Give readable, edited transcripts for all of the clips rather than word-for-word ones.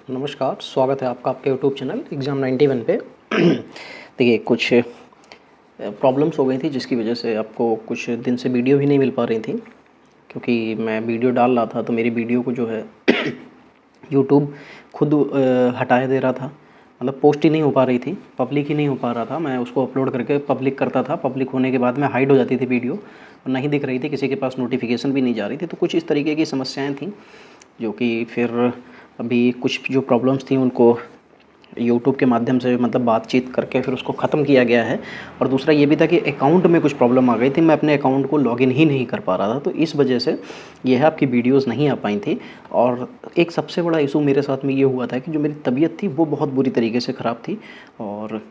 नमस्कार, स्वागत है आपका आपके यूट्यूब चैनल एग्ज़ाम 91 पे। देखिए कुछ प्रॉब्लम्स हो गई थी जिसकी वजह से आपको कुछ दिन से वीडियो भी नहीं मिल पा रही थी, क्योंकि मैं वीडियो डाल रहा था तो मेरी वीडियो को जो है यूट्यूब खुद हटाए दे रहा था। मतलब पोस्ट ही नहीं हो पा रही थी, पब्लिक ही नहीं हो पा रहा था। मैं उसको अपलोड करके पब्लिक करता था, पब्लिक होने के बाद में हाइड हो जाती थी वीडियो और नहीं दिख रही थी, किसी के पास नोटिफिकेशन भी नहीं जा रही थी। तो कुछ इस तरीके की समस्याएं थी जो कि फिर अभी कुछ जो प्रॉब्लम्स थी उनको यूट्यूब के माध्यम से मतलब बातचीत करके फिर उसको ख़त्म किया गया है। और दूसरा ये भी था कि अकाउंट में कुछ प्रॉब्लम आ गई थी, मैं अपने अकाउंट को लॉगिन ही नहीं कर पा रहा था, तो इस वजह से ये है आपकी वीडियोस नहीं आ पाई थी। और एक सबसे बड़ा इशू मेरे साथ में ये हुआ था कि जो मेरी तबीयत थी वो बहुत बुरी तरीके से ख़राब थी, और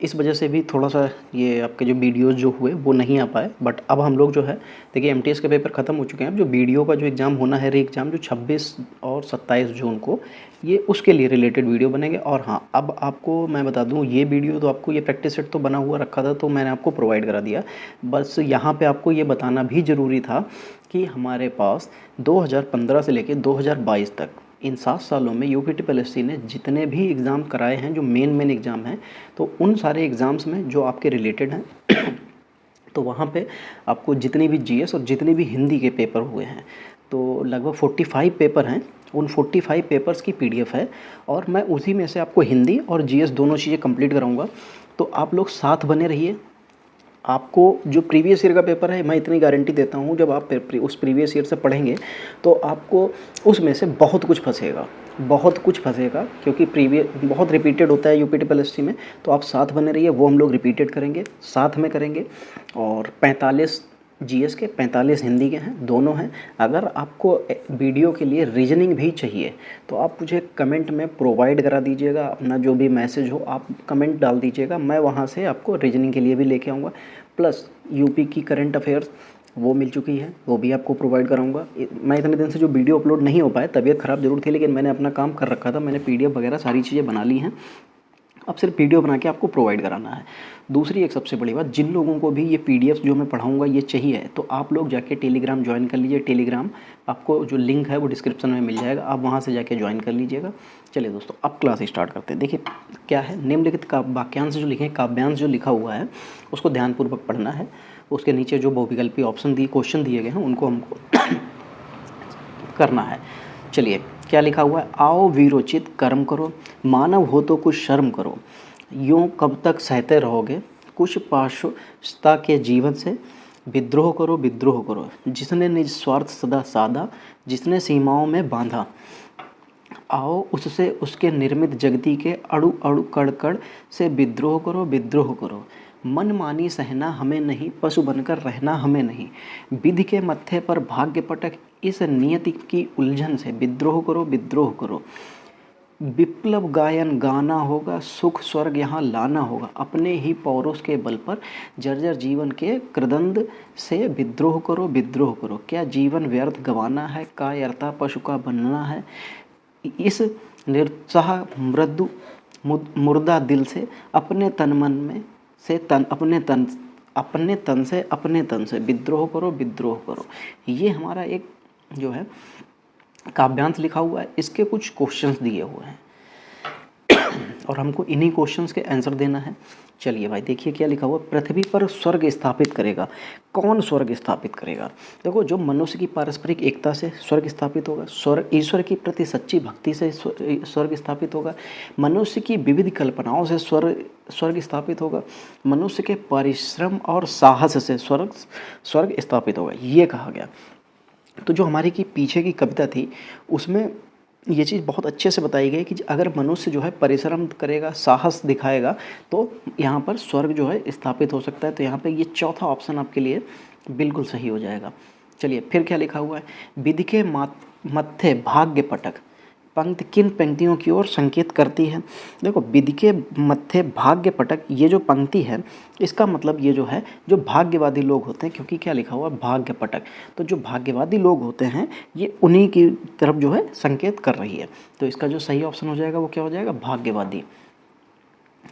इस वजह से भी थोड़ा-सा ये आपके जो वीडियोज़ जो हुए वो नहीं आ पाए। बट अब हम लोग जो है देखिए एमटीएस के पेपर ख़त्म हो चुके हैं। अब जो वीडियो का जो एग्ज़ाम होना है, री एग्ज़ाम जो 26 और 27 जून को, ये उसके लिए रिलेटेड वीडियो बनेंगे। और हाँ, अब आपको मैं बता दूँ, ये वीडियो तो आपको ये प्रैक्टिस सेट तो बना हुआ रखा था, तो मैंने आपको प्रोवाइड करा दिया। बस यहाँ पे आपको ये बताना भी ज़रूरी था कि हमारे पास 2015 से लेके 2022 तक इन 7 सालों में यूपीटीपीएससी ने जितने भी एग्ज़ाम कराए हैं, जो मेन एग्ज़ाम हैं, तो उन सारे एग्ज़ाम्स में जो आपके रिलेटेड हैं तो वहाँ पे आपको जितनी भी जीएस और जितने भी हिंदी के पेपर हुए हैं, तो लगभग 45 पेपर हैं। उन 45 पेपर्स की पीडीएफ है और मैं उसी में से आपको हिंदी और जीएस दोनों चीज़ें कंप्लीट कराऊंगा। तो आप लोग साथ बने रहिए। आपको जो प्रीवियस ईयर का पेपर है, मैं इतनी गारंटी देता हूँ, जब आप उस प्रीवियस ईयर से पढ़ेंगे तो आपको उसमें से बहुत कुछ फंसेगा, बहुत कुछ फंसेगा, क्योंकि प्रीवियस बहुत रिपीटेड होता है यूपीटीपीएससी में। तो आप साथ बने रहिए, वो हम लोग रिपीटेड करेंगे, साथ में करेंगे। और 45 जीएस के 45 हिंदी के हैं, दोनों हैं। अगर आपको वीडियो के लिए रीजनिंग भी चाहिए तो आप मुझे कमेंट में प्रोवाइड करा दीजिएगा, अपना जो भी मैसेज हो आप कमेंट डाल दीजिएगा, मैं वहाँ से आपको रीजनिंग के लिए भी लेके आऊँगा। प्लस यूपी की करंट अफेयर्स वो मिल चुकी है, वो भी आपको प्रोवाइड कराऊंगा। मैं इतने दिन से जो वीडियो अपलोड नहीं हो पाया, तबीयत ख़राब जरूर थी, लेकिन मैंने अपना काम कर रखा था, मैंने पीडीएफ वगैरह सारी चीज़ें बना ली हैं। अब सिर्फ वीडियो बना के आपको प्रोवाइड कराना है। दूसरी एक सबसे बड़ी बात, जिन लोगों को भी ये पीडीएफ जो मैं पढ़ाऊंगा ये चाहिए, तो आप लोग जाके टेलीग्राम ज्वाइन कर लीजिए। टेलीग्राम आपको जो लिंक है वो डिस्क्रिप्शन में मिल जाएगा, आप वहाँ से जाके ज्वाइन कर लीजिएगा। चलिए दोस्तों, अब क्लास स्टार्ट करते हैं। देखिए क्या है, निम्नलिखित का वाक्यांश जो लिखे, काव्यांश जो लिखा हुआ है उसको ध्यानपूर्वक पढ़ना है। उसके नीचे जो बहुविकल्पी ऑप्शन दिए, क्वेश्चन दिए गए हैं, उनको हमको करना है। चलिए क्या लिखा हुआ है, आओ वीरोचित कर्म करो, मानव हो तो कुछ शर्म करो, यूं कब तक सहते रहोगे, कुछ पाशुता के जीवन से विद्रोह करो, विद्रोह करो, जिसने निज स्वार्थ सदा साधा, जिसने सीमाओं में बांधा, आओ उससे उसके निर्मित जगती के अड़ु अड़ु कड़ कड़ से विद्रोह करो, विद्रोह करो, मन मानी सहना हमें नहीं, पशु बनकर रहना हमें नहीं, विधि के मत्थे पर भाग्य पटक, इस नियति की उलझन से विद्रोह करो, विद्रोह करो, विप्लव गायन गाना होगा, सुख स्वर्ग यहाँ लाना होगा, अपने ही पौरुष के बल पर जर्जर जीवन के कृदंत से विद्रोह करो, विद्रोह करो, क्या जीवन व्यर्थ गंवाना है, कायरता पशु का बनना है, इस निरुत्साह मृदु मुर्दा दिल से अपने तन मन में से तन अपने तन से विद्रोह करो, विद्रोह करो। ये हमारा एक जो है काव्यांश लिखा हुआ है, इसके कुछ क्वेश्चंस दिए हुए हैं और हमको इन्हीं क्वेश्चंस के आंसर देना है। चलिए भाई देखिए क्या लिखा हुआ, पृथ्वी पर स्वर्ग स्थापित करेगा। कौन स्वर्ग स्थापित करेगा? देखो, जो मनुष्य की पारस्परिक एकता से स्वर्ग स्थापित होगा, स्वर्ग ईश्वर की प्रति सच्ची भक्ति से स्वर्ग स्थापित होगा, मनुष्य की विविध कल्पनाओं से स्वर्ग स्थापित होगा, मनुष्य के परिश्रम और साहस से स्वर्ग स्थापित होगा, ये कहा गया। तो जो हमारी की पीछे की कविता थी उसमें ये चीज़ बहुत अच्छे से बताई गई कि अगर मनुष्य जो है परिश्रम करेगा, साहस दिखाएगा, तो यहाँ पर स्वर्ग जो है स्थापित हो सकता है। तो यहाँ पे ये चौथा ऑप्शन आपके लिए बिल्कुल सही हो जाएगा। चलिए फिर क्या लिखा हुआ है, विधि के मत्थे भाग्य पटक, पंक्ति किन पंक्तियों की ओर संकेत करती है? देखो, विधि के मत्थे भाग्य पटक, ये जो पंक्ति है इसका मतलब ये जो है जो भाग्यवादी लोग होते हैं, क्योंकि क्या लिखा हुआ भाग्य पटक, तो जो भाग्यवादी लोग होते हैं ये उन्हीं की तरफ जो है संकेत कर रही है। तो इसका जो सही ऑप्शन हो जाएगा वो क्या हो जाएगा, भाग्यवादी।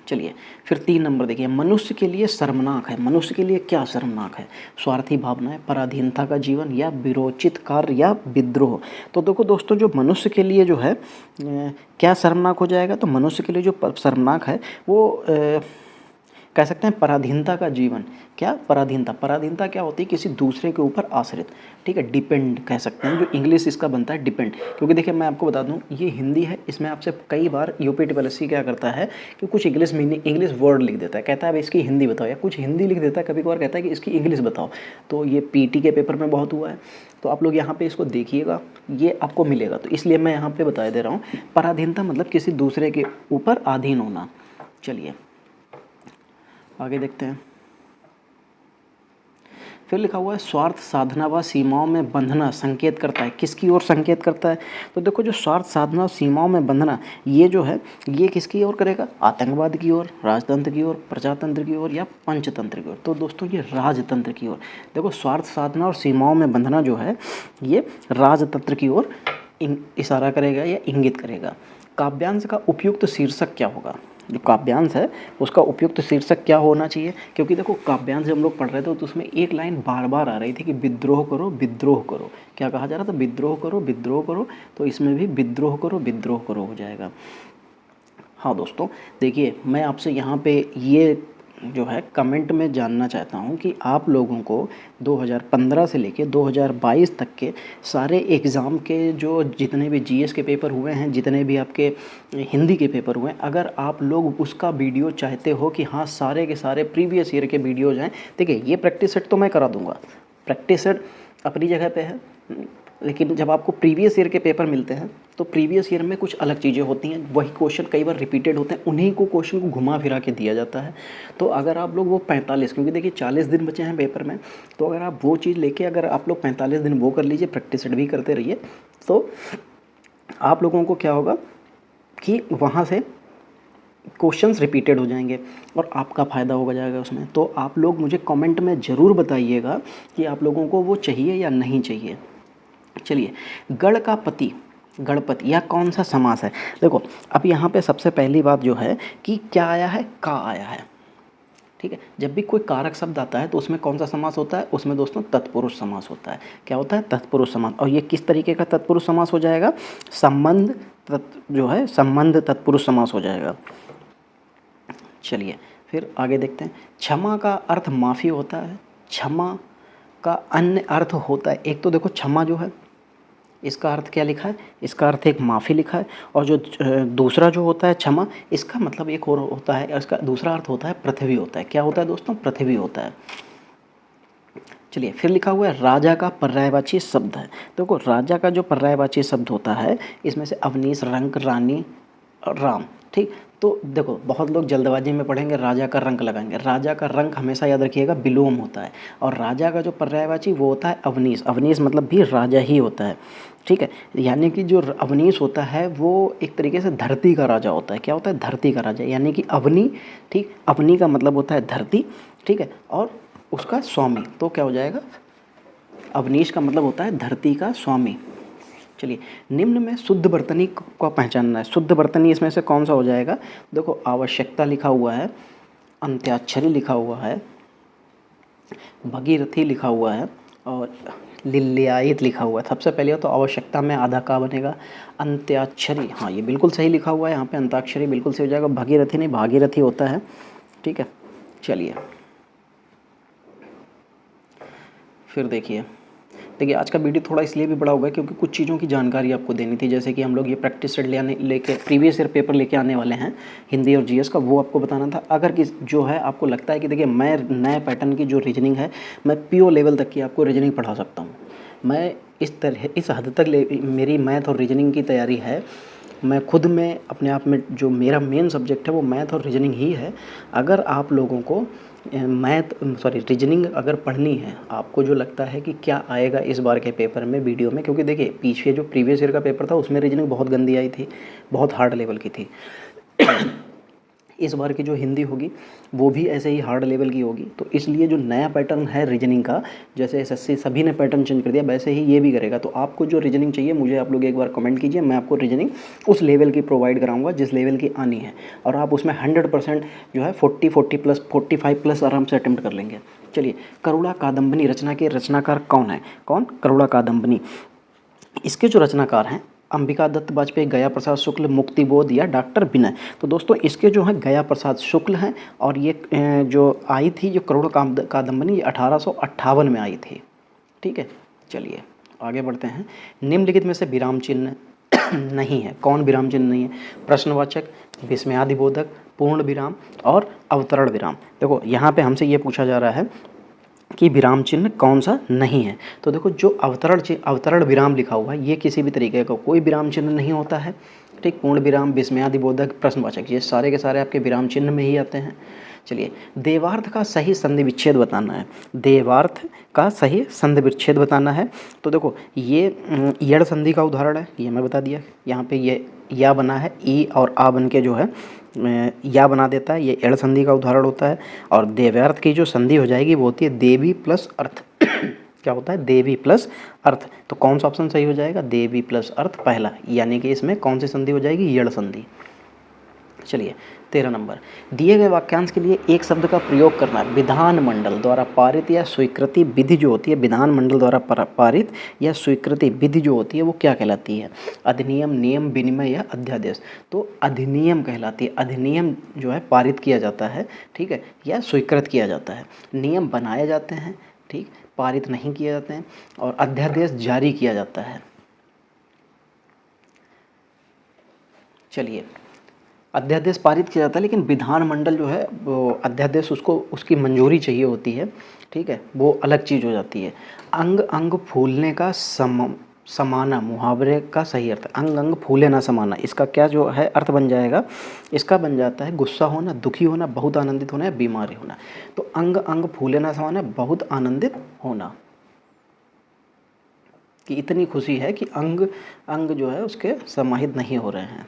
चलिए फिर 3 नंबर देखिए, मनुष्य के लिए शर्मनाक है। मनुष्य के लिए क्या शर्मनाक है? स्वार्थी भावनाएं, पराधीनता का जीवन, या विरोचित कार्य, या विद्रोह। तो देखो दोस्तों, जो मनुष्य के लिए जो है क्या शर्मनाक हो जाएगा, तो मनुष्य के लिए जो शर्मनाक है वो कह सकते हैं पराधीनता का जीवन। क्या? पराधीनता। पराधीनता क्या होती है? किसी दूसरे के ऊपर आश्रित, ठीक है, डिपेंड कह सकते हैं। जो इंग्लिश इसका बनता है डिपेंड, क्योंकि देखिए मैं आपको बता दूं ये हिंदी है, इसमें आपसे कई बार यूपीटीपीएससी क्या करता है कि कुछ इंग्लिश मीनिंग, इंग्लिश वर्ड लिख देता है, कहता है अब इसकी हिंदी बताओ, या कुछ हिंदी लिख देता है, कभी कभार कहता है कि इसकी इंग्लिश बताओ। तो ये पीटी के पेपर में बहुत हुआ है, तो आप लोग यहाँ पे इसको देखिएगा, ये आपको मिलेगा। तो इसलिए मैं यहाँ पे बता दे रहा हूँ, पराधीनता मतलब किसी दूसरे के ऊपर अधीन होना। चलिए आगे देखते हैं। फिर लिखा हुआ है स्वार्थ साधना व सीमाओं में बंधना संकेत करता है। किसकी ओर संकेत करता है? तो देखो जो स्वार्थ साधना और सीमाओं में बंधना, ये जो है ये किसकी ओर करेगा? आतंकवाद की ओर, राजतंत्र की ओर, प्रजातंत्र की ओर, या पंचतंत्र की ओर। तो दोस्तों ये राजतंत्र की ओर। देखो स्वार्थ साधना और सीमाओं में बंधना जो है ये राजतंत्र की ओर इशारा करेगा या इंगित करेगा। काव्यांश का उपयुक्त शीर्षक क्या होगा? जो काव्यांश है उसका उपयुक्त शीर्षक क्या होना चाहिए? क्योंकि देखो काव्यांश जब हम लोग पढ़ रहे थे तो उसमें एक लाइन बार बार आ रही थी कि विद्रोह करो, विद्रोह करो। क्या कहा जा रहा था? विद्रोह करो, विद्रोह करो। तो इसमें भी विद्रोह करो, विद्रोह करो हो जाएगा। हाँ दोस्तों देखिए, मैं आपसे यहाँ पे ये जो है कमेंट में जानना चाहता हूँ कि आप लोगों को 2015 से लेके 2022 तक के सारे एग्ज़ाम के जो जितने भी जीएस के पेपर हुए हैं, जितने भी आपके हिंदी के पेपर हुए हैं, अगर आप लोग उसका वीडियो चाहते हो कि हाँ सारे के सारे प्रीवियस ईयर के वीडियोज हैं, देखिए ये प्रैक्टिस सेट तो मैं करा दूँगा, प्रैक्टिस सेट अपनी जगह पे है, लेकिन जब आपको प्रीवियस ईयर के पेपर मिलते हैं तो प्रीवियस ईयर में कुछ अलग चीज़ें होती हैं, वही क्वेश्चन कई बार रिपीटेड होते हैं, उन्हीं को क्वेश्चन को घुमा फिरा के दिया जाता है। तो अगर आप लोग वो 45, क्योंकि देखिए 40 दिन बचे हैं पेपर में, तो अगर आप वो चीज़ लेके अगर आप लोग 45 दिन वो कर लीजिए, प्रैक्टिस सेट भी करते रहिए, तो आप लोगों को क्या होगा कि वहाँ से क्वेश्चंस रिपीटेड हो जाएंगे और आपका फ़ायदा हो जाएगा उसमें। तो आप लोग मुझे कमेंट में ज़रूर बताइएगा कि आप लोगों को वो चाहिए या नहीं चाहिए। चलिए, गढ़ का पति, गणपति, यह कौन सा समास है? देखो अब यहाँ पे सबसे पहली बात जो है कि क्या आया है? का आया है, ठीक है। जब भी कोई कारक शब्द आता है तो उसमें कौन सा समास होता है? उसमें दोस्तों तत्पुरुष समास होता है। क्या होता है? तत्पुरुष समास। और ये किस तरीके का तत्पुरुष समास हो जाएगा? संबंध जो है संबंध तत्पुरुष समास हो जाएगा। चलिए फिर आगे देखते हैं। क्षमा का अर्थ माफ़ी होता है, क्षमा का अन्य अर्थ होता है। एक तो देखो क्षमा जो है इसका अर्थ क्या लिखा है? इसका अर्थ एक माफ़ी लिखा है, और जो दूसरा जो होता है क्षमा, इसका मतलब एक और होता है, इसका दूसरा अर्थ होता है पृथ्वी होता है। क्या होता है दोस्तों? पृथ्वी होता है। चलिए फिर लिखा हुआ है राजा का पर्यायवाची शब्द है। देखो राजा का जो पर्यायवाची शब्द होता है इसमें से अवनीश, रंक, रानी और राम, ठीक। तो देखो बहुत लोग जल्दबाजी में पढ़ेंगे, राजा का रंक लगाएंगे। राजा का रंक हमेशा याद रखिएगा विलोम होता है, और राजा का जो पर्यायवाची वो होता है अवनीश। अवनीश मतलब भी राजा ही होता है, ठीक है। यानी कि जो अवनीश होता है वो एक तरीके से धरती का राजा होता है। क्या होता है? धरती का राजा, यानी कि अवनी, ठीक। अवनी का मतलब होता है धरती, ठीक है, और उसका स्वामी। तो क्या हो जाएगा? अवनीश का मतलब होता है धरती का स्वामी। चलिए, निम्न में शुद्ध वर्तनी को पहचानना है। शुद्ध वर्तनी इसमें से कौन सा हो जाएगा? देखो आवश्यकता लिखा हुआ है, अंत्याक्षरी लिखा हुआ है, भगीरथी लिखा हुआ है, और लिल्लियायित लिखा हुआ है। सबसे पहले तो आवश्यकता में आधा का बनेगा, अंत्याक्षरी, हाँ ये बिल्कुल सही लिखा हुआ है यहाँ पे, अंताक्षरी बिल्कुल सही हो जाएगा। भगीरथी नहीं, भागीरथी होता है, ठीक है। चलिए फिर देखिए आज का वीडियो थोड़ा इसलिए भी बड़ा होगा क्योंकि कुछ चीज़ों की जानकारी आपको देनी थी, जैसे कि हम लोग ये प्रैक्टिस सेट लेके प्रीवियस ईयर पेपर लेके आने वाले हैं हिंदी और जीएस का, वो आपको बताना था। अगर किस जो है आपको लगता है कि देखिए मैं नए पैटर्न की जो रीजनिंग है मैं पीओ लेवल तक की आपको रीजनिंग पढ़ा सकता हूँ, मैं इस हद तक मेरी मैथ और रीजनिंग की तैयारी है, मैं खुद में अपने आप में जो मेरा मेन सब्जेक्ट है वो मैथ और रीजनिंग ही है। अगर आप लोगों को रीजनिंग अगर पढ़नी है, आपको जो लगता है कि क्या आएगा इस बार के पेपर में वीडियो में, क्योंकि देखिए पीछे जो प्रीवियस ईयर का पेपर था उसमें रीजनिंग बहुत गंदी आई थी, बहुत हार्ड लेवल की थी। इस बार की जो हिंदी होगी वो भी ऐसे ही हार्ड लेवल की होगी। तो इसलिए जो नया पैटर्न है रीजनिंग का, जैसे एसएससी सभी ने पैटर्न चेंज कर दिया, वैसे ही ये भी करेगा। तो आपको जो रीजनिंग चाहिए मुझे आप लोग एक बार कमेंट कीजिए, मैं आपको रीजनिंग उस लेवल की प्रोवाइड कराऊंगा जिस लेवल की आनी है, और आप उसमें 100% जो है 45+ आराम से अटेम्प्ट कर लेंगे। चलिए, करुणा कादम्बनी रचना के रचनाकार कौन है? कौन? करुणा कादम्बनी। इसके जो रचनाकार हैं अंबिका दत्त वाजपेयी, गया प्रसाद शुक्ल, मुक्तिबोध या डॉक्टर विनय। तो दोस्तों इसके जो हैं गया प्रसाद शुक्ल हैं, और ये जो आई थी जो करुणा कादम्बनी, ये 1858 में आई थी। ठीक है, चलिए आगे बढ़ते हैं। निम्नलिखित में से विराम चिन्ह नहीं है। कौन विराम चिन्ह नहीं है? प्रश्नवाचक, विस्मयादिबोधक, पूर्ण विराम और अवतरण विराम। देखो यहाँ पे हमसे ये पूछा जा रहा है कि विराम चिन्ह कौन सा नहीं है। तो देखो जो अवतरण विराम लिखा हुआ है ये किसी भी तरीके का कोई विराम चिन्ह नहीं होता है। ठीक, पूर्ण विराम, विस्मयादिबोधक, प्रश्नवाचक, ये सारे के सारे आपके विराम चिन्ह में ही आते हैं। चलिए, देवार्थ का सही संधि विच्छेद बताना है। देवार्थ का सही संधि विच्छेद बताना है। तो देखो ये यड़ संधि का उदाहरण है, ये मैं बता दिया। यहाँ पे ये या बना है, ई और आ बन के जो है या बना देता है, ये एड़ संधि का उदाहरण होता है। और देवार्थ की जो संधि हो जाएगी वो होती है देवी प्लस अर्थ। क्या होता है? देवी प्लस अर्थ। तो कौन सा ऑप्शन सही हो जाएगा? देवी प्लस अर्थ पहला, यानी कि इसमें कौन सी संधि हो जाएगी? यड़ संधि। चलिए 13 नंबर, दिए गए वाक्यांश के लिए एक शब्द का प्रयोग करना। विधानमंडल द्वारा पारित या स्वीकृति विधि जो होती है, विधानमंडल द्वारा पारित या स्वीकृति विधि जो होती है वो क्या कहलाती है? अधिनियम, नियम, विनिमय या अध्यादेश। तो अधिनियम कहलाती है। अधिनियम जो है पारित किया जाता है, ठीक है, या स्वीकृत किया जाता है। नियम बनाए जाते हैं, ठीक, पारित नहीं किए जाते हैं। और अध्यादेश जारी किया जाता है। चलिए, अध्यादेश पारित किया जाता है, लेकिन विधानमंडल जो है वो अध्यादेश उसको उसकी मंजूरी चाहिए होती है, ठीक है, वो अलग चीज़ हो जाती है। अंग अंग फूलने का समाना, मुहावरे का सही अर्थ। अंग अंग फूले ना समाना, इसका क्या जो है अर्थ बन जाएगा? इसका बन जाता है गुस्सा होना, दुखी होना, बहुत आनंदित होना या बीमारी होना। तो अंग अंग फूले ना समाना, बहुत आनंदित होना, कि इतनी खुशी है कि अंग अंग जो है उसके समाहित नहीं हो रहे हैं।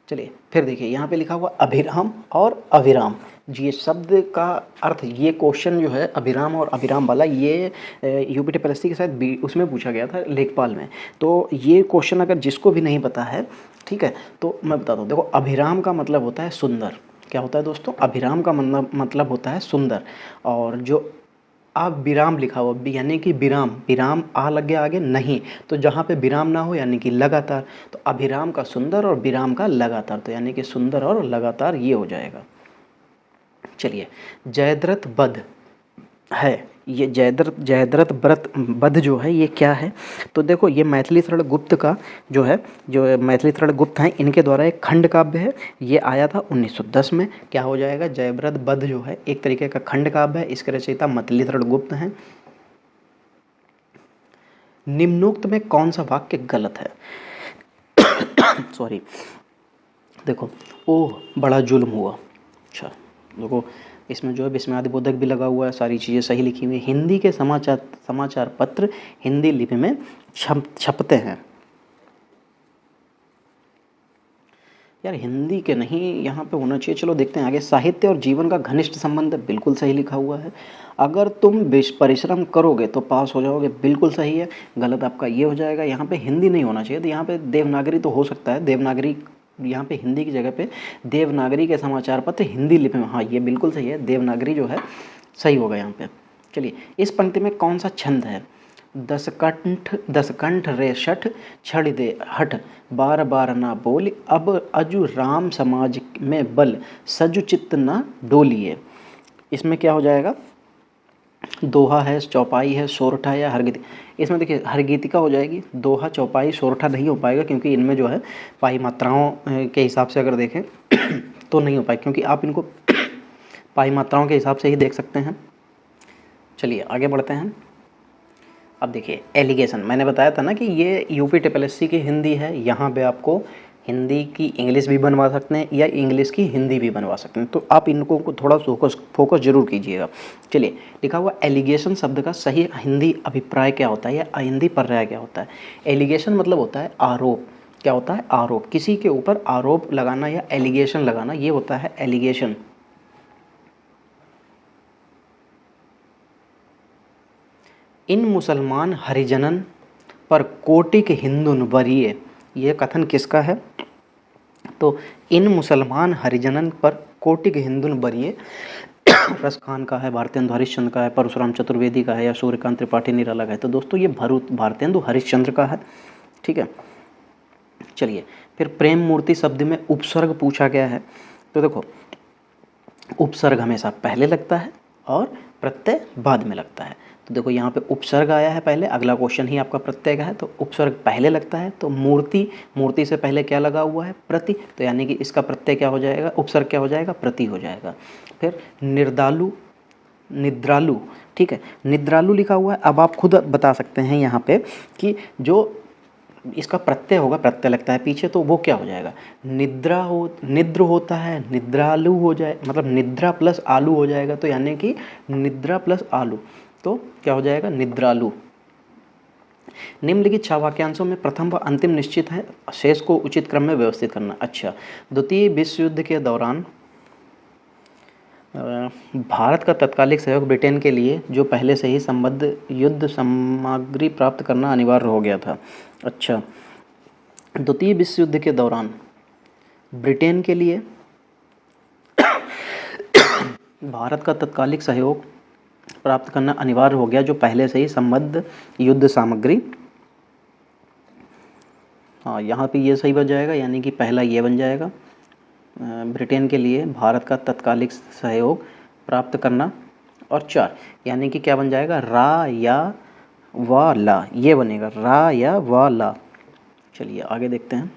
चलिए फिर देखिए, यहाँ पे लिखा हुआ अभिराम और अविराम। ये शब्द का अर्थ, ये क्वेश्चन जो है अभिराम और अविराम वाला, ये यूपीटीपीएससी के साथ उसमें पूछा गया था, लेखपाल में। तो ये क्वेश्चन अगर जिसको भी नहीं पता है, ठीक है, तो मैं बताता हूँ। देखो, अभिराम का मतलब होता है सुंदर। क्या होता है दोस्तों? अभिराम का मतलब होता है सुंदर। और जो अब विराम लिखा हुआ, यानी कि विराम, विराम आ लग गया आगे नहीं, तो जहाँ पे विराम ना हो यानी कि लगातार। तो अभिराम का सुंदर और विराम का लगातार, तो यानी कि सुंदर और लगातार ये हो जाएगा। चलिए, जयद्रथ वध है, ये जयद्रथ व्रत वध जो है ये क्या है? तो देखो, ये मैथिली शरण गुप्त का जो है, जो मैथिली शरण गुप्त हैं इनके द्वारा एक खंड काव्य है। ये आया था 1910 में। क्या हो जाएगा? जयद्रथ वध जो है एक तरीके का खंड काव्य है, इसके रचयिता मैथिली शरण गुप्त हैं। निम्नोक्त में कौन सा वाक्य गलत है? सॉरी, देखो, ओह बड़ा जुल्म हुआ। अच्छा, देखो इसमें जो है विस्मयादिबोधक भी लगा हुआ है, सारी चीज़ें सही लिखी हुई हैं। हिंदी के समाचार पत्र हिंदी लिपि में छपते हैं। यार हिंदी के नहीं, यहाँ पे होना चाहिए। चलो देखते हैं आगे। साहित्य और जीवन का घनिष्ठ संबंध, बिल्कुल सही लिखा हुआ है। अगर तुम परिश्रम करोगे तो पास हो जाओगे, बिल्कुल सही है। गलत आपका ये हो जाएगा, यहाँ पे हिंदी नहीं होना चाहिए, तो यहाँ पे देवनागरी तो हो सकता है। देवनागरी यहाँ पे हिंदी की जगह पे देवनागरी के समाचार पत्र हिंदी लिपि में, हाँ ये बिल्कुल सही है। देवनागरी जो है सही होगा यहाँ पे। चलिए, इस पंक्ति में कौन सा छंद है? दसकंठ रे शठ, छड़ दे हठ, बार बार ना बोली, अब अजु राम समाज में बल, सजु चित्त ना डोलिए। इसमें क्या हो जाएगा? दोहा है, चौपाई है, सोरठा या हरगीति। इसमें देखिए हरगीतिका हो जाएगी। दोहा, चौपाई, सोरठा नहीं हो पाएगा, क्योंकि इनमें जो है पाई मात्राओं के हिसाब से अगर देखें तो नहीं हो पाएगा, क्योंकि आप इनको पाई मात्राओं के हिसाब से ही देख सकते हैं। चलिए आगे बढ़ते हैं। अब देखिए एलिगेशन, मैंने बताया था ना कि ये यूपीटीपीएससी की हिंदी है। यहाँ पे आपको हिंदी की इंग्लिश भी बनवा सकते हैं या इंग्लिश की हिंदी भी बनवा सकते हैं, तो आप इनको को थोड़ा फोकस जरूर कीजिएगा। चलिए, लिखा हुआ एलिगेशन शब्द का सही हिंदी अभिप्राय क्या होता है या हिंदी पर्याय क्या होता है? एलिगेशन मतलब होता है आरोप। क्या होता है? आरोप। किसी के ऊपर आरोप लगाना या एलिगेशन लगाना, ये होता है एलिगेशन। इन मुसलमान हरिजनन पर कोटिक हिंदुन वरीय, ये कथन किसका है? तो इन मुसलमान हरिजनन पर कोटिक हिंदुन वरीय रस खान का है, भारतेंदु हरिश्चंद्र का है, परशुराम चतुर्वेदी का है या सूर्यकांत त्रिपाठी निराला का है? तो दोस्तों ये भारतेंदु हरिश्चंद्र का है। ठीक है, चलिए फिर प्रेम मूर्ति शब्द में उपसर्ग पूछा गया है। तो देखो उपसर्ग हमेशा पहले लगता है और प्रत्यय बाद में लगता है। तो देखो यहाँ पे उपसर्ग आया है पहले, अगला क्वेश्चन ही आपका प्रत्यय का है, तो उपसर्ग पहले लगता है। तो मूर्ति, मूर्ति से पहले क्या लगा हुआ है? प्रति। तो यानी कि इसका प्रत्यय क्या हो जाएगा? उपसर्ग क्या हो जाएगा? प्रति हो जाएगा। फिर निर्दालु, निद्रालु, ठीक है, निद्रालु लिखा हुआ है। अब आप खुद बता सकते हैं यहाँ पे कि जो इसका प्रत्यय होगा, प्रत्यय लगता है पीछे, तो वो क्या हो जाएगा? निद्र होता है, निद्रालु हो जाए, मतलब निद्रा प्लस आलू हो जाएगा। तो यानी कि निद्रा प्लस आलू, तो क्या हो जाएगा? निद्रालु। निम्नलिखित 6 वाक्यांशों में प्रथम व अंतिम निश्चित है, शेष को उचित क्रम में व्यवस्थित करना। अच्छा, द्वितीय विश्व युद्ध के दौरान भारत का तत्कालिक सहयोग ब्रिटेन के लिए जो पहले से ही संबद्ध युद्ध सामग्री प्राप्त करना अनिवार्य हो गया था। अच्छा, द्वितीय विश्व युद्ध के दौरान ब्रिटेन के लिए भारत का तत्कालिक सहयोग प्राप्त करना अनिवार्य हो गया, जो पहले से ही संबद्ध युद्ध सामग्री। हाँ, यहाँ पे ये सही बन जाएगा, यानी कि पहला ये बन जाएगा, ब्रिटेन के लिए भारत का तत्कालिक सहयोग प्राप्त करना। और 4 यानी कि क्या बन जाएगा? रा या वा ला, ये बनेगा रा या वा ला। चलिए आगे देखते हैं।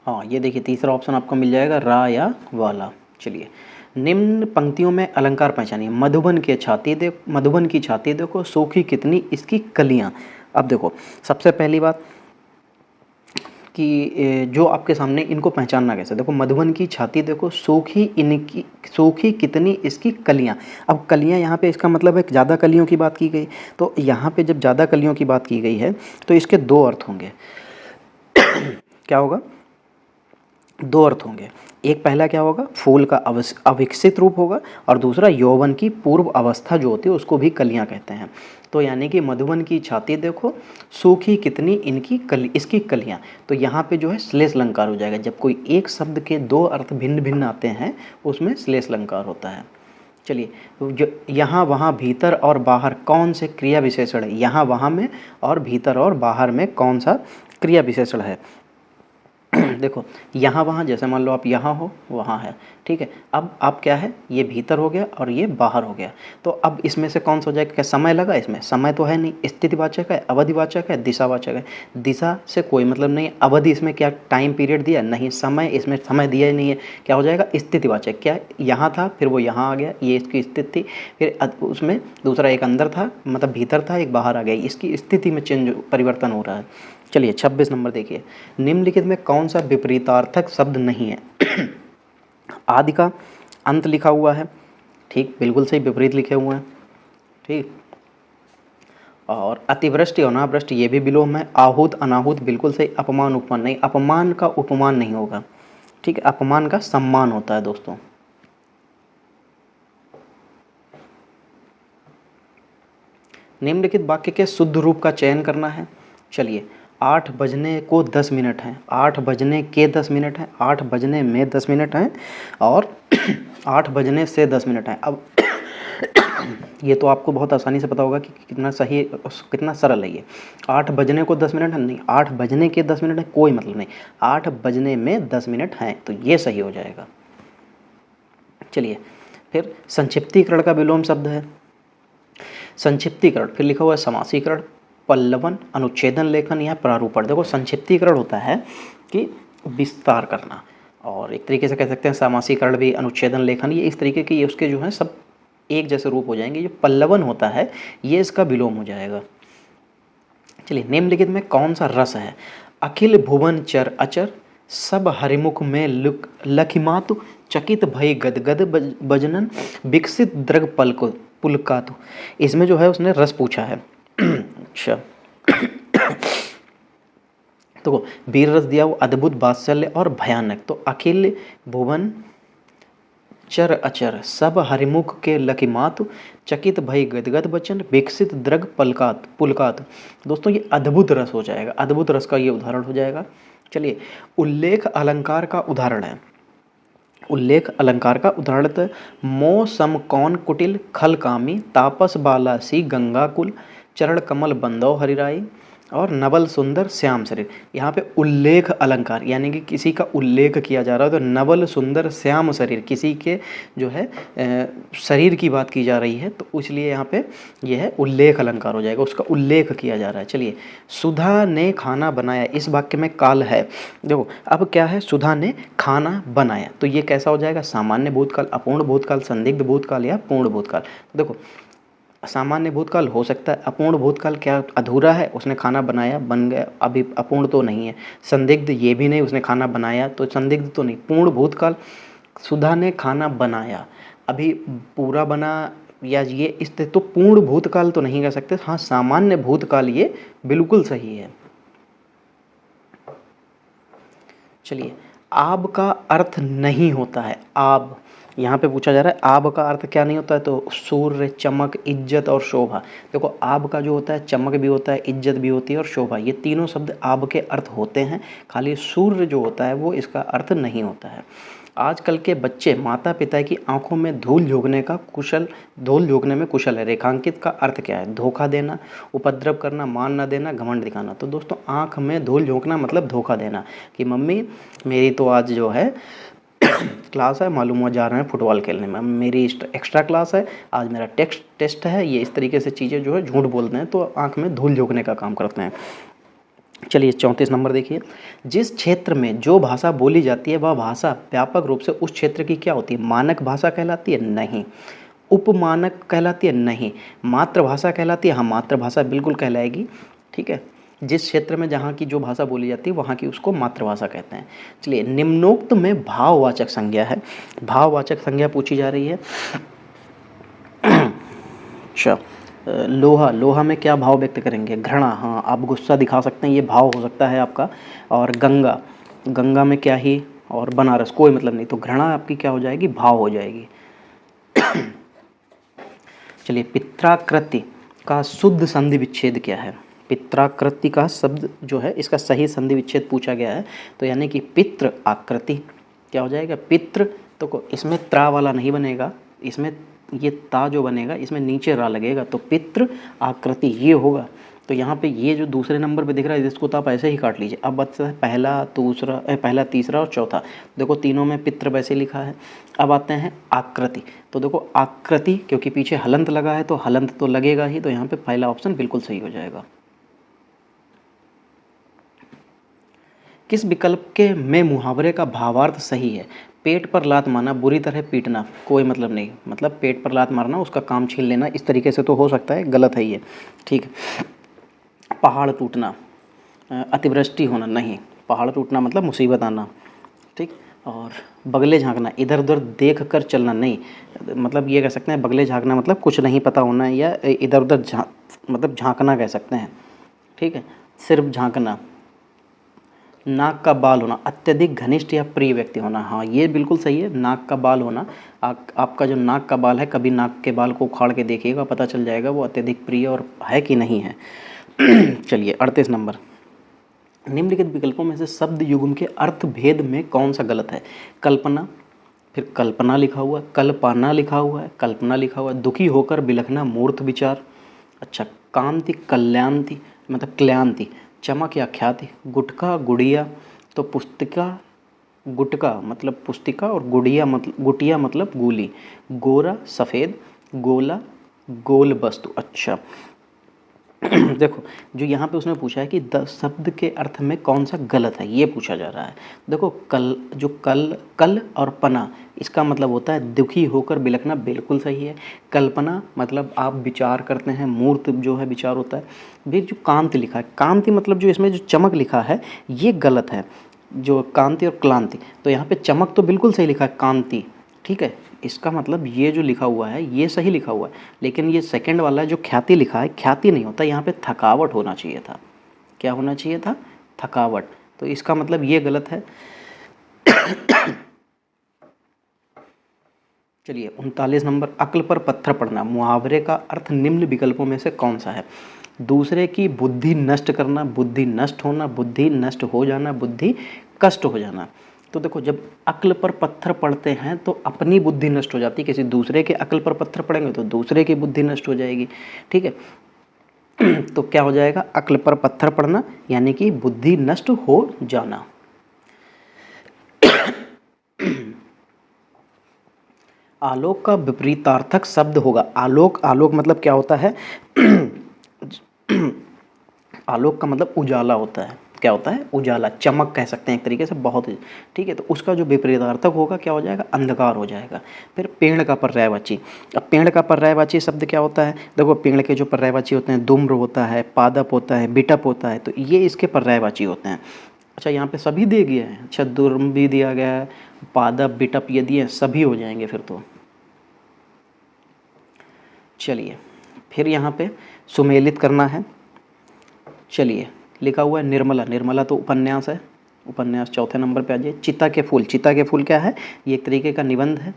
हाँ, ये देखिए तीसरा ऑप्शन आपको मिल जाएगा रा या वाला। चलिए, निम्न पंक्तियों में अलंकार पहचानिए। मधुबन की छाती देखो, सूखी कितनी इसकी कलियाँ। अब देखो सबसे पहली बात कि जो आपके सामने, इनको पहचानना कैसे? देखो मधुबन की छाती देखो, सूखी कितनी इसकी कलियाँ। अब कलियाँ यहाँ पे इसका मतलब है ज़्यादा कलियों की बात की गई। तो यहाँ पे जब ज़्यादा कलियों की बात की गई है तो इसके 2 अर्थ होंगे। क्या होगा? 2 अर्थ होंगे। एक पहला क्या होगा? फूल का अविकसित रूप होगा, और दूसरा यौवन की पूर्व अवस्था जो होती है उसको भी कलियां कहते हैं। तो यानी कि मधुबन की छाती देखो, सूखी कितनी इसकी कलियां। तो यहाँ पे जो है श्लेष अलंकार हो जाएगा। जब कोई एक शब्द के 2 अर्थ भिन्न भिन्न आते हैं उसमें श्लेष अलंकार होता है। चलिए, जो यहाँ वहाँ भीतर और बाहर कौन से क्रिया विशेषण है? यहाँ वहाँ में और भीतर और बाहर में कौन सा क्रिया विशेषण है? देखो यहाँ वहाँ, जैसे मान लो आप यहाँ हो, वहाँ है, ठीक है। अब आप क्या है? ये भीतर हो गया और ये बाहर हो गया। तो अब इसमें से कौन सा हो जाएगा? क्या समय लगा इसमें? समय तो है नहीं। स्थितिवाचक है, अवधिवाचक है, दिशावाचक है। दिशा से कोई मतलब नहीं है। अवधि इसमें क्या टाइम पीरियड दिया? नहीं। समय, इसमें समय दिया ही नहीं है। क्या हो जाएगा? स्थितिवाचक। क्या यहाँ था, फिर वो यहाँ आ गया, ये इसकी स्थिति थी, फिर उसमें दूसरा एक अंदर था, मतलब भीतर था, एक बाहर आ गया, इसकी स्थिति में चेंज, परिवर्तन हो रहा है। चलिए 26 नंबर देखिए। निम्नलिखित में कौन सा विपरीतार्थक शब्द नहीं है? आदि का अंत लिखा हुआ है, ठीक, बिल्कुल सही, विपरीत लिखे हुए हैं, ठीक। और अतिवृष्टि अनावृष्टि ये भी विलोम है। आहूत अनाहूत बिल्कुल सही। अपमान उपमान नहीं, अपमान का उपमान नहीं होगा, ठीक है, अपमान का सम्मान होता है दोस्तों। निम्नलिखित वाक्य के शुद्ध रूप का चयन करना है। चलिए, 8 बजने को 10 मिनट हैं, 8 बजने के 10 मिनट हैं, 8 बजने में 10 मिनट हैं, और 8 बजने से 10 मिनट हैं। अब ये तो आपको बहुत आसानी से पता होगा कि कितना सही, कितना सरल है ये। 8 बजने को 10 मिनट है, नहीं, 8 बजने के 10 मिनट है, कोई मतलब नहीं, 8 बजने में 10 मिनट हैं, तो ये सही हो जाएगा। चलिए, फिर संक्षिप्तीकरण का विलोम शब्द है संक्षिप्तीकरण, फिर लिखा हुआ है समासीकरण, पल्लवन, अनुच्छेदन लेखन या प्रारूपण। देखो संक्षिप्तीकरण होता है कि विस्तार करना, और एक तरीके से कह सकते हैं समासीकरण भी, अनुच्छेदन लेखन, ये इस तरीके के, ये उसके जो है सब एक जैसे रूप हो जाएंगे। जो पल्लवन होता है ये इसका विलोम हो जाएगा। चलिए, निम्नलिखित में कौन सा रस है? अखिल भुवन चर अचर, सब हरिमुख में लखिमातु, चकित भय गदगद बजनन, विकसित द्रग पुलकातु। इसमें जो है उसने रस पूछा है। अच्छा तो वीर रस दिया वो अद्भुत वात्सल्य और भयानक, तो अखिल भुवन चर अचर सब हरिमुख के लकिमात, चकित भई गदगद बचन विकसित द्रग पलकात पुलकात। दोस्तों ये अद्भुत रस हो जाएगा, अद्भुत रस का ये उदाहरण हो जाएगा। चलिए उल्लेख अलंकार का उदाहरण है, उल्लेख अलंकार का उदाहरण मो सम कौन कुटिल खल कामी, तापस बाला सी गंगा कुल, चरण कमल बंदो हरिराई, और नवल सुंदर श्याम शरीर। यहाँ पे उल्लेख अलंकार यानी कि किसी का उल्लेख किया जा रहा है, तो नवल सुंदर श्याम शरीर किसी के जो है शरीर की बात की जा रही है, तो इसलिए यहाँ पे यह है उल्लेख अलंकार हो जाएगा, उसका उल्लेख किया जा रहा है। चलिए सुधा ने खाना बनाया, इस वाक्य में काल है। देखो अब क्या है, सुधा ने खाना बनाया, तो ये कैसा हो जाएगा, सामान्य भूतकाल, अपूर्ण भूतकाल, संदिग्ध भूतकाल या पूर्ण भूतकाल। देखो सामान्य भूतकाल हो सकता है, अपूर्ण भूतकाल क्या अधूरा है, उसने खाना बनाया बन गया, अभी अपूर्ण तो नहीं है। संदिग्ध ये भी नहीं, उसने खाना बनाया तो संदिग्ध तो नहीं। पूर्ण भूतकाल सुधा ने खाना बनाया, अभी पूरा बना या ये इस तो पूर्ण भूतकाल तो नहीं कह सकते। हाँ सामान्य भूतकाल ये बिल्कुल सही है। चलिए आब का अर्थ नहीं होता है, आब यहाँ पे पूछा जा रहा है आब का अर्थ क्या नहीं होता है, तो सूर्य, चमक, इज्जत और शोभा। देखो आब का जो होता है चमक भी होता है, इज्जत भी होती है और शोभा, ये तीनों शब्द आब के अर्थ होते हैं, खाली सूर्य जो होता है वो इसका अर्थ नहीं होता है। आजकल के बच्चे माता पिता की आंखों में धूल झोंकने में कुशल है। रेखांकित का अर्थ क्या है, धोखा देना, उपद्रव करना, मान न देना, घमंड दिखाना। तो दोस्तों आंख में धूल झोंकना मतलब धोखा देना, कि मम्मी मेरी तो आज जो है क्लास है, मालूम हुआ जा रहे हैं फुटबॉल खेलने में, मेरी एक्स्ट्रा क्लास है, आज मेरा टेस्ट है, ये इस तरीके से चीज़ें जो है झूठ बोलते हैं, तो आंख में धूल झोंकने का काम करते हैं। चलिए 34 नंबर देखिए, जिस क्षेत्र में जो भाषा बोली जाती है वह भाषा व्यापक रूप से उस क्षेत्र की क्या होती है, मानक भाषा कहलाती है, नहीं। उपमानक कहलाती है, नहीं। मातृभाषा कहलाती है, हाँ मातृभाषा बिल्कुल कहलाएगी, ठीक है। जिस क्षेत्र में जहाँ की जो भाषा बोली जाती है वहाँ की उसको मातृभाषा कहते हैं। चलिए निम्नोक्त में भाववाचक संज्ञा है, भाववाचक संज्ञा पूछी जा रही है। अच्छा लोहा, लोहा में क्या भाव व्यक्त करेंगे, घृणा, हाँ आप गुस्सा दिखा सकते हैं, ये भाव हो सकता है आपका। और गंगा, गंगा में क्या ही, और बनारस कोई मतलब नहीं, तो घृणा आपकी क्या हो जाएगी, भाव हो जाएगी। चलिए पित्राकृति का शुद्ध संधि विच्छेद क्या है, पित्राकृति का शब्द जो है इसका सही संधि विच्छेद पूछा गया है, तो यानी कि पित्र आकृति क्या हो जाएगा, पित्र, तो इसमें त्रा वाला नहीं बनेगा, इसमें ये ता जो बनेगा इसमें नीचे रा लगेगा, तो पित्र आकृति ये होगा। तो यहाँ पे ये जो दूसरे नंबर पे दिख रहा है इसको तो आप ऐसे ही काट लीजिए। अब बचता है पहला तीसरा और चौथा, देखो तीनों में पित्र वैसे लिखा है। अब आते हैं आकृति, तो देखो आकृति क्योंकि पीछे हलंत लगा है तो हलंत तो लगेगा ही, तो यहाँ पे पहला ऑप्शन बिल्कुल सही हो जाएगा। किस विकल्प के में मुहावरे का भावार्थ सही है, पेट पर लात मारना, बुरी तरह पीटना, कोई मतलब नहीं, मतलब पेट पर लात मारना उसका काम छीन लेना, इस तरीके से तो हो सकता है, गलत है ये, ठीक। पहाड़ टूटना, अतिवृष्टि होना, नहीं, पहाड़ टूटना मतलब मुसीबत आना, ठीक। और बगले झांकना, इधर उधर देख कर चलना, नहीं, मतलब ये कह सकते हैं बगले झांकना मतलब कुछ नहीं पता होना, या इधर उधर मतलब झांकना कह सकते हैं, ठीक है। सिर्फ झांकना। नाक का बाल होना, अत्यधिक घनिष्ठ या प्रिय व्यक्ति होना, हाँ ये बिल्कुल सही है, नाक का बाल होना। आपका जो नाक का बाल है कभी नाक के बाल को उखाड़ के देखिएगा, पता चल जाएगा वो अत्यधिक प्रिय और है कि नहीं है। चलिए 38 नंबर, निम्नलिखित विकल्पों में से शब्द युग्म के अर्थ भेद में कौन सा गलत है, कल्पना, फिर कल्पना लिखा हुआ है, कल्पना लिखा हुआ है, कल्पना लिखा हुआ है, दुखी होकर बिलखना, मूर्त विचार, अच्छा कांति कल्याणति मतलब क्लयांति, चमक या ख्याति, गुटका गुड़िया, तो पुस्तिका गुटका मतलब पुस्तिका और गुटिया मतलब गोली, गोरा सफ़ेद, गोला गोल वस्तु। अच्छा देखो जो यहाँ पे उसने पूछा है कि 10 शब्द के अर्थ में कौन सा गलत है, ये पूछा जा रहा है। देखो कल और पना इसका मतलब होता है दुखी होकर बिलखना, बिल्कुल सही है। कल्पना मतलब आप विचार करते हैं, मूर्त जो है विचार होता है। भी जो कांति लिखा है, कांति मतलब जो इसमें जो चमक लिखा है ये गलत है, जो कांति और क्लांति, तो यहाँ पे चमक तो बिल्कुल सही लिखा है कांति, ठीक है, इसका मतलब ये जो लिखा हुआ है ये सही लिखा हुआ है, लेकिन ये सेकंड वाला जो ख्याति लिखा है, ख्याति नहीं होता, यहाँ पे थकावट होना चाहिए था। क्या होना चाहिए था? थकावट। तो इसका मतलब ये गलत है। चलिए 39 नंबर, अक्ल पर पत्थर पड़ना, मुहावरे का अर्थ निम्न विकल्पों में से कौन सा है? दूसरे की बुद्धि नष्ट करना, बुद्धि नष्ट होना, बुद्धि नष्ट हो जाना, बुद्धि कष्ट हो जाना। तो देखो, जब अक्ल पर पत्थर पड़ते हैं तो अपनी बुद्धि नष्ट हो जाती है, किसी दूसरे के अक्ल पर पत्थर पड़ेंगे तो दूसरे की बुद्धि नष्ट हो जाएगी। ठीक है। तो क्या हो जाएगा? अक्ल पर पत्थर पड़ना यानी कि बुद्धि नष्ट हो जाना। आलोक का विपरीतार्थक शब्द होगा। आलोक, आलोक मतलब क्या होता है? आलोक का मतलब उजाला होता है। क्या होता है? उजाला, चमक कह सकते हैं एक तरीके से, बहुत। ठीक है, तो उसका जो विपरीतार्थक होगा क्या हो जाएगा? अंधकार हो जाएगा। फिर पेड़ का पर्यायवाची। अब पेड़ का पर्यायवाची शब्द क्या होता है? देखो, पेड़ के जो पर्यायवाची होते हैं, धूम्र होता है, पादप होता है, बिटप होता है, तो ये इसके पर्यायवाची होते हैं। अच्छा, यहाँ पे सभी दे गया है। अच्छा, धूम्र भी दिया गया है, पादप, बिटप ये दिए, सभी हो जाएंगे फिर तो। चलिए, फिर यहाँ पे सुमेलित करना है। चलिए, लिखा हुआ है निर्मला। निर्मला तो उपन्यास है, उपन्यास चौथे नंबर पे आ जाइए। चिता के फूल। चिता के फूल क्या है? ये एक तरीके का निबंध है।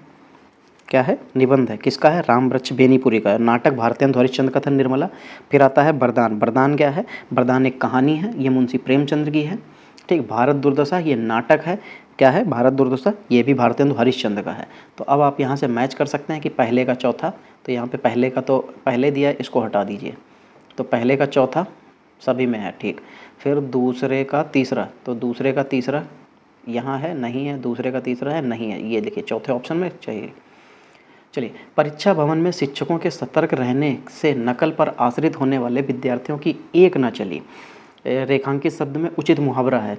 क्या है? निबंध है। किसका है? रामवृक्ष बेनीपुरी का है। नाटक भारतेंदु हरिश्चंद्र का था निर्मला। फिर आता है बरदान। बरदान क्या है? बरदान एक कहानी है, ये मुंशी प्रेमचंद्र की है। ठीक। भारत दुर्दशा ये नाटक है। क्या है? भारत दुर्दशा, ये भी भारतेंदु हरिश्चंद्र का है। तो अब आप यहाँ से मैच कर सकते हैं कि पहले का चौथा, तो यहाँ पे पहले का तो पहले दिया है, इसको हटा दीजिए। तो पहले का चौथा सभी में है। ठीक। फिर दूसरे का तीसरा, तो दूसरे का तीसरा यहाँ है, नहीं है। दूसरे का तीसरा है, नहीं है। ये देखिए चौथे ऑप्शन में चाहिए। चलिए, परीक्षा भवन में शिक्षकों के सतर्क रहने से नकल पर आश्रित होने वाले विद्यार्थियों की एक न चली। रेखांकित शब्द में उचित मुहावरा है।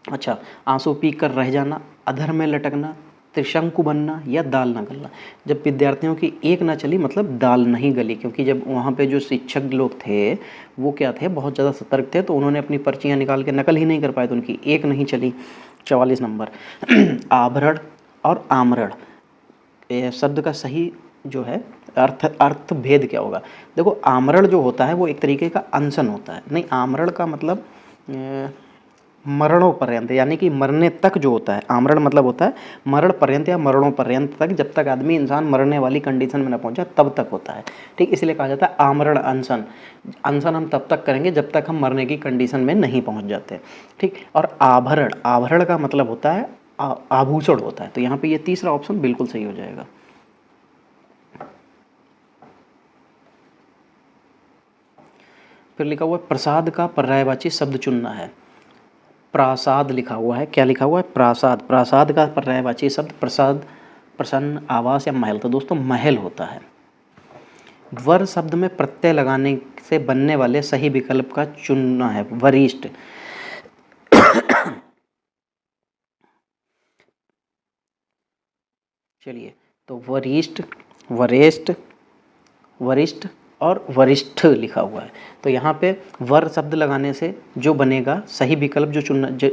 अच्छा, आंसू पी कर रह जाना, अधर में लटकना, त्रिशंकु बनना या दाल न गलना। जब विद्यार्थियों की एक ना चली मतलब दाल नहीं गली, क्योंकि जब वहाँ पे जो शिक्षक लोग थे वो क्या थे? बहुत ज़्यादा सतर्क थे, तो उन्होंने अपनी पर्चियाँ निकाल के नकल ही नहीं कर पाए, तो उनकी एक नहीं चली। 44 नंबर। आभरण और आमरण, शब्द का सही जो है अर्थ भेद क्या होगा? देखो, आमरण जो होता है वो एक तरीके का अनशन होता है। नहीं, आमरण का मतलब मरणों पर्यंत, यानी कि मरने तक जो होता है। आमरण मतलब होता है मरण पर्यंत या मरणों पर्यंत तक, जब तक आदमी इंसान मरने वाली कंडीशन में न पहुंचा तब तक होता है। ठीक, इसलिए कहा जाता है आमरण अनशन। अनशन हम तब तक करेंगे जब तक हम मरने की कंडीशन में नहीं पहुंच जाते। ठीक। और आभरण, आभरण का मतलब होता है आभूषण होता है। तो यहाँ पे ये तीसरा ऑप्शन बिल्कुल सही हो जाएगा। फिर लिखा हुआ है प्रसाद का पर्यायवाची शब्द चुनना है। प्रासाद लिखा हुआ है। क्या लिखा हुआ है? प्रासाद। प्रासाद का पर्यायवाची शब्द प्रसाद, प्रसन्न, आवास या महल। तो दोस्तों महल होता है। वर शब्द में प्रत्यय लगाने से बनने वाले सही विकल्प का चुनना है। वरिष्ठ। चलिए, तो वरिष्ठ, वरिष्ठ, वरिष्ठ और वरिष्ठ लिखा हुआ है। तो यहाँ पे वर शब्द लगाने से जो बनेगा सही विकल्प जो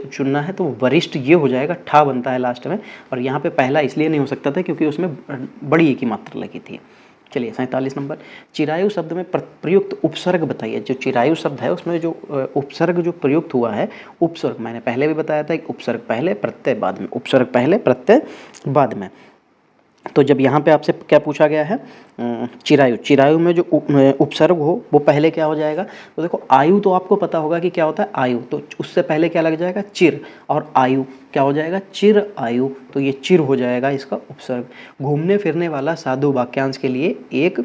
चुनना है, तो वरिष्ठ ये हो जाएगा। ठा बनता है लास्ट में, और यहाँ पे पहला इसलिए नहीं हो सकता था क्योंकि उसमें बड़ी एक ही मात्रा लगी थी। चलिए 47 नंबर। चिरायु शब्द में प्रयुक्त उपसर्ग बताइए। जो चिरायु शब्द है उसमें जो उपसर्ग जो प्रयुक्त हुआ है, उपसर्ग मैंने पहले भी बताया था कि उपसर्ग पहले प्रत्यय बाद में, उपसर्ग पहले प्रत्यय बाद में। तो जब यहाँ पे आपसे क्या पूछा गया है, चिरायु, चिरायु में जो उपसर्ग हो वो पहले क्या हो जाएगा? तो देखो, आयु तो आपको पता होगा कि क्या होता है आयु, तो उससे पहले क्या लग जाएगा? चिर। और आयु क्या हो जाएगा? चिर आयु। तो ये चिर हो जाएगा इसका उपसर्ग। घूमने फिरने वाला साधु वाक्यांश के लिए एक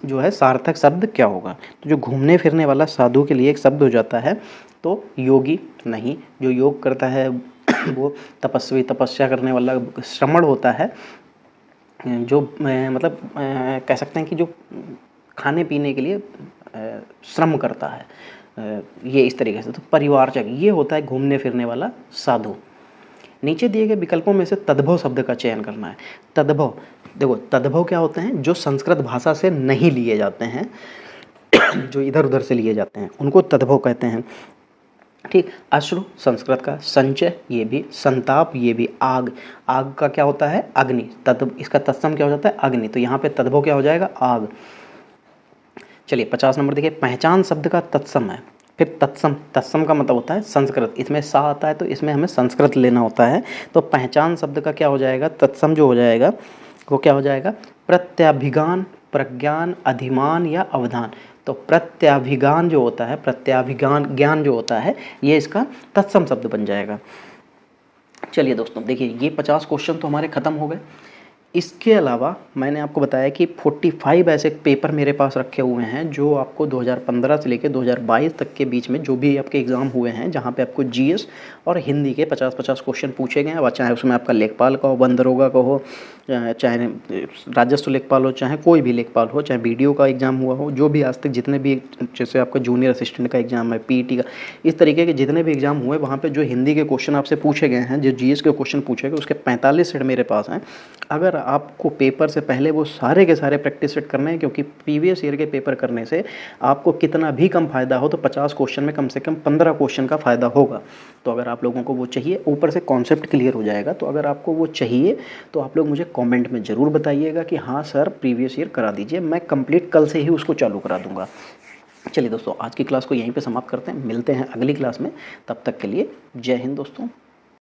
जो है सार्थक शब्द क्या होगा? तो जो घूमने फिरने वाला साधु के लिए एक शब्द हो जाता है तो योगी नहीं, जो योग करता है वो तपस्वी, तपस्या करने वाला श्रमण होता है, जो मतलब कह सकते हैं कि जो खाने पीने के लिए श्रम करता है, ये इस तरीके से। तो परिवारजक ये होता है घूमने फिरने वाला साधु। नीचे दिए गए विकल्पों में से तद्भव शब्द का चयन करना है। तद्भव, देखो तद्भव क्या होते हैं? जो संस्कृत भाषा से नहीं लिए जाते हैं, जो इधर उधर से लिए जाते हैं, उनको तद्भव कहते हैं। ठीक। अश्रु संस्कृत का, संचय ये भी, संताप ये भी, आग, आग का क्या होता है? अग्नि। तद इसका तत्सम क्या हो जाता है? अग्नि। तो यहाँ पे तद्भव क्या हो जाएगा? आग। चलिए 50 नंबर देखिए, पहचान शब्द का तत्सम है। फिर तत्सम, तत्सम का मतलब होता है संस्कृत, इसमें सा आता है तो इसमें हमें संस्कृत लेना होता है। तो पहचान शब्द का क्या हो जाएगा? तत्सम जो हो जाएगा वो क्या हो जाएगा? प्रत्याभिज्ञान, प्रज्ञान, अधिमान या अवधान। तो प्रत्याभिज्ञान जो होता है, प्रत्याभिज्ञान ज्ञान जो होता है, ये इसका तत्सम शब्द बन जाएगा। चलिए दोस्तों देखिए, ये 50 क्वेश्चन तो हमारे ख़त्म हो गए। इसके अलावा मैंने आपको बताया कि 45 ऐसे पेपर मेरे पास रखे हुए हैं जो आपको 2015 से लेकर 2022 तक के बीच में जो भी आपके एग्ज़ाम हुए हैं, जहाँ पे आपको जीएस और हिंदी के 50-50 क्वेश्चन पूछे गए हैं। चाहे उसमें आपका लेखपाल का हो, वन दरोगा का हो, चाहे राजस्व लेखपाल हो, चाहे कोई भी लेखपाल हो, चाहे बीडीओ का एग्ज़ाम हुआ हो, जो भी आज तक जितने भी, जैसे आपका जूनियर असिस्टेंट का एग्ज़ाम है, पीईटी का, इस तरीके के जितने भी एग्ज़ाम हुए, वहाँ पे जो हिंदी के क्वेश्चन आपसे पूछे गए हैं, जो जीएस के क्वेश्चन पूछे गए, उसके 45 सेट मेरे पास हैं। अगर आपको पेपर से पहले वो सारे के सारे प्रैक्टिस सेट करने हैं, क्योंकि प्रीवियस ईयर के पेपर करने से आपको कितना भी कम फ़ायदा हो तो 50 क्वेश्चन में कम से कम 15 क्वेश्चन का फ़ायदा होगा। तो अगर आप लोगों को वो चाहिए, ऊपर से कॉन्सेप्ट क्लियर हो जाएगा। तो अगर आपको वो चाहिए तो आप लोग मुझे कमेंट में ज़रूर बताइएगा कि हाँ सर प्रीवियस ईयर करा दीजिए, मैं कंप्लीट कल से ही उसको चालू करा दूँगा। चलिए दोस्तों, आज की क्लास को यहीं पे समाप्त करते हैं, मिलते हैं अगली क्लास में। तब तक के लिए जय हिंद दोस्तों।